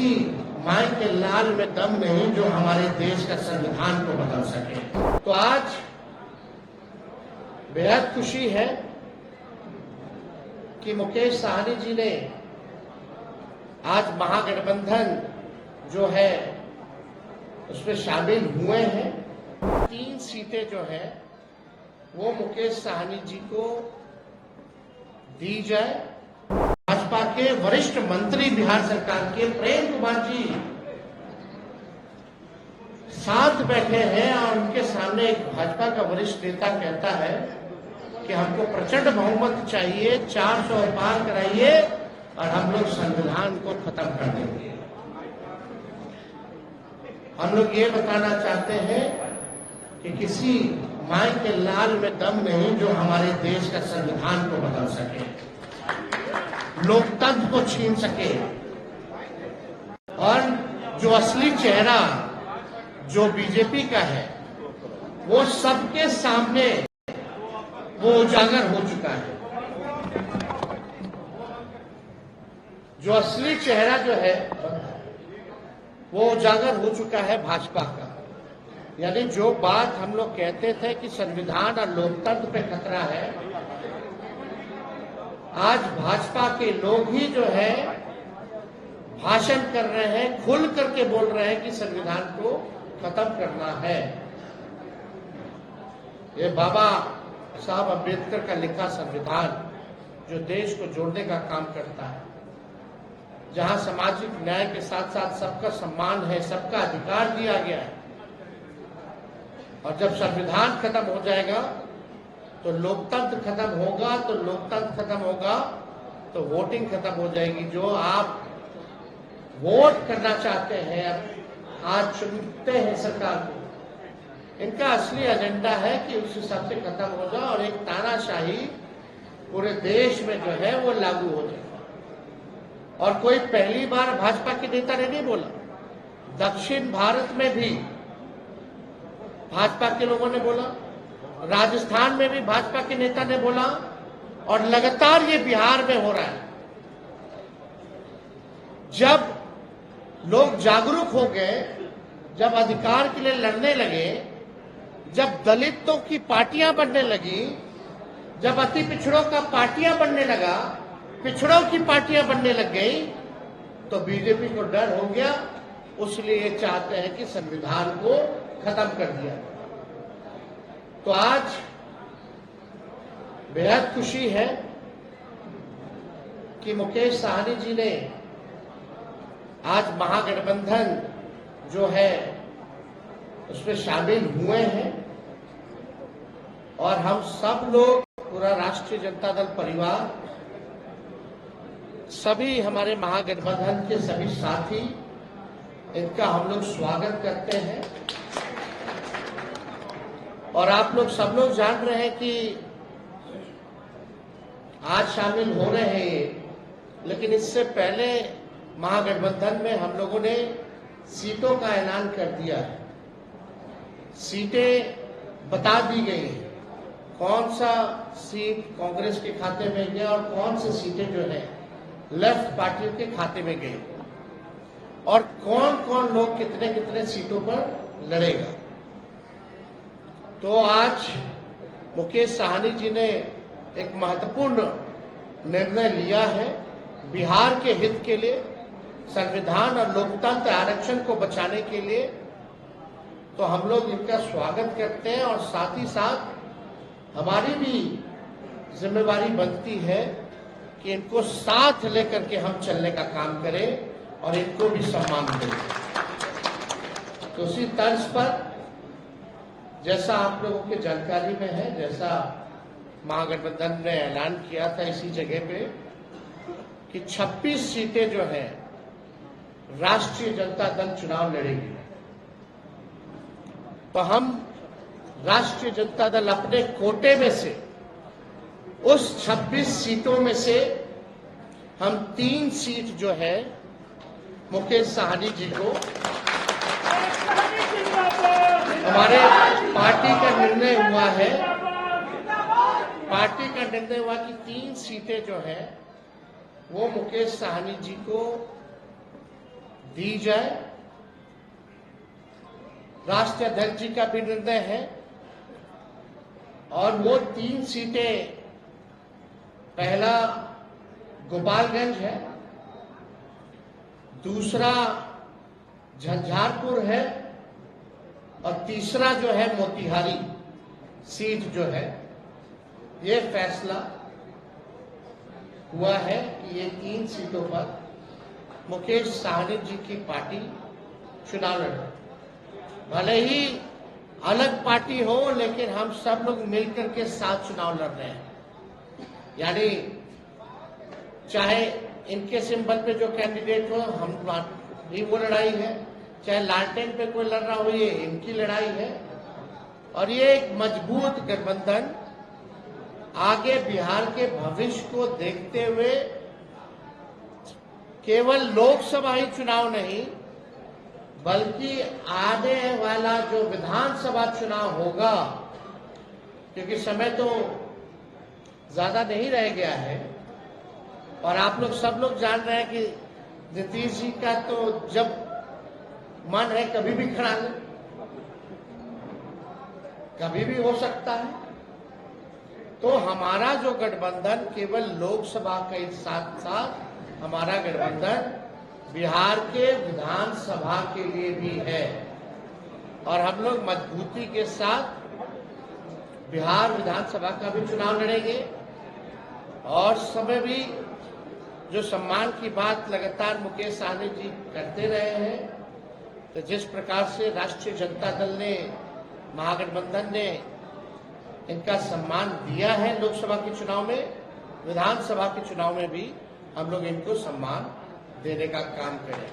किसी माई के लाल में दम नहीं जो हमारे देश का संविधान को बदल सके। तो आज बेहद खुशी है कि मुकेश साहनी जी ने आज महागठबंधन जो है उसमें शामिल हुए हैं। 3 सीटें जो है वो मुकेश साहनी जी को दी जाए। भाजपा के वरिष्ठ मंत्री बिहार सरकार के प्रेम कुमार जी साथ बैठे हैं और उनके सामने एक भाजपा का वरिष्ठ नेता कहता है कि हमको प्रचंड बहुमत चाहिए, 400 पार कराइए और हम लोग संविधान को खत्म कर देंगे। हम लोग ये बताना चाहते हैं कि किसी माई के लाल में दम नहीं जो हमारे देश का संविधान को बदल सके, लोकतंत्र को छीन सके और जो असली चेहरा जो बीजेपी का है वो सबके सामने वो उजागर हो चुका है। जो असली चेहरा जो है वो उजागर हो चुका है भाजपा का। यानी जो बात हम लोग कहते थे कि संविधान और लोकतंत्र पे खतरा है, आज भाजपा के लोग ही जो है भाषण कर रहे हैं, खुल करके बोल रहे हैं कि संविधान को खत्म करना है। ये बाबा साहब अम्बेडकर का लिखा संविधान जो देश को जोड़ने का काम करता है, जहां सामाजिक न्याय के साथ साथ सबका सम्मान है, सबका अधिकार दिया गया है। और जब संविधान खत्म हो जाएगा तो लोकतंत्र खत्म होगा, तो लोकतंत्र खत्म होगा तो वोटिंग खत्म हो जाएगी। जो आप वोट करना चाहते हैं, आज चुनते हैं सरकार को, इनका असली एजेंडा है कि उस हिसाब से खत्म हो जाए और एक तानाशाही पूरे देश में जो है वो लागू हो जाए। और कोई पहली बार भाजपा के नेता ने नहीं बोला, दक्षिण भारत में भी भाजपा के लोगों ने बोला, राजस्थान में भी भाजपा के नेता ने बोला और लगातार ये बिहार में हो रहा है। जब लोग जागरूक हो गए, जब अधिकार के लिए लड़ने लगे, जब दलितों की पार्टियां बनने लगी, जब अति पिछड़ों का पार्टियां बनने लगा, पिछड़ों की पार्टियां बनने लग गई, तो बीजेपी को डर हो गया। उसलिए ये चाहते हैं कि संविधान को खत्म कर दिया। तो आज बेहद खुशी है कि मुकेश साहनी जी ने आज महागठबंधन जो है उसमें शामिल हुए हैं और हम सब लोग, पूरा राष्ट्रीय जनता दल परिवार, सभी हमारे महागठबंधन के सभी साथी, इनका हम लोग स्वागत करते हैं। और आप लोग सब लोग जान रहे हैं कि आज शामिल हो रहे हैं ये, लेकिन इससे पहले महागठबंधन में हम लोगों ने सीटों का ऐलान कर दिया है। सीटें बता दी गई हैं, कौन सा सीट कांग्रेस के खाते में गया और कौन सी सीटें जो है लेफ्ट पार्टियों के खाते में गई, और कौन कौन लोग कितने कितने सीटों पर लड़ेगा। तो आज मुकेश साहनी जी ने एक महत्वपूर्ण निर्णय लिया है बिहार के हित के लिए, संविधान और लोकतंत्र आरक्षण को बचाने के लिए। तो हम लोग इनका स्वागत करते हैं और साथ ही साथ हमारी भी जिम्मेवारी बनती है कि इनको साथ लेकर के हम चलने का काम करें और इनको भी सम्मान दें। तो उसी तर्ज पर जैसा आप लोगों की जानकारी में है, जैसा महागठबंधन ने ऐलान किया था इसी जगह पे कि 26 सीटें जो है राष्ट्रीय जनता दल चुनाव लड़ेगी। तो हम राष्ट्रीय जनता दल अपने कोटे में से उस 26 सीटों में से हम 3 सीट जो है मुकेश साहनी जी को, हमारे पार्टी का निर्णय हुआ है, पार्टी का निर्णय हुआ कि 3 सीटें जो है वो मुकेश साहनी जी को दी जाए। राष्ट्रीय अध्यक्ष जी का भी निर्णय है और वो 3 सीटें, पहला गोपालगंज है, दूसरा झंझारपुर है और तीसरा जो है मोतिहारी सीट जो है। ये फैसला हुआ है कि ये 3 सीटों पर मुकेश साहनी जी की पार्टी चुनाव लड़े। भले ही अलग पार्टी हो, लेकिन हम सब लोग मिलकर के साथ चुनाव लड़ रहे हैं। यानी चाहे इनके सिंबल पे जो कैंडिडेट हो, हम भी वो लड़ाई है, चाहे लालटेन पे कोई लड़ रहा हो, ये इनकी लड़ाई है। और ये एक मजबूत गठबंधन आगे बिहार के भविष्य को देखते हुए केवल लोकसभा ही चुनाव नहीं, बल्कि आने वाला जो विधानसभा चुनाव होगा, क्योंकि समय तो ज्यादा नहीं रह गया है और आप लोग सब लोग जान रहे हैं कि नीतीश जी का तो जब मन है कभी भी खड़ा ले, कभी भी हो सकता है। तो हमारा जो गठबंधन केवल लोकसभा के साथ साथ हमारा गठबंधन बिहार के विधानसभा के लिए भी है और हम लोग मजबूती के साथ बिहार विधानसभा का भी चुनाव लड़ेंगे। और समय भी जो सम्मान की बात लगातार मुकेश साहनी जी करते रहे हैं, तो जिस प्रकार से राष्ट्रीय जनता दल ने, महागठबंधन ने इनका सम्मान दिया है लोकसभा के चुनाव में, विधानसभा के चुनाव में भी हम लोग इनको सम्मान देने का काम करें।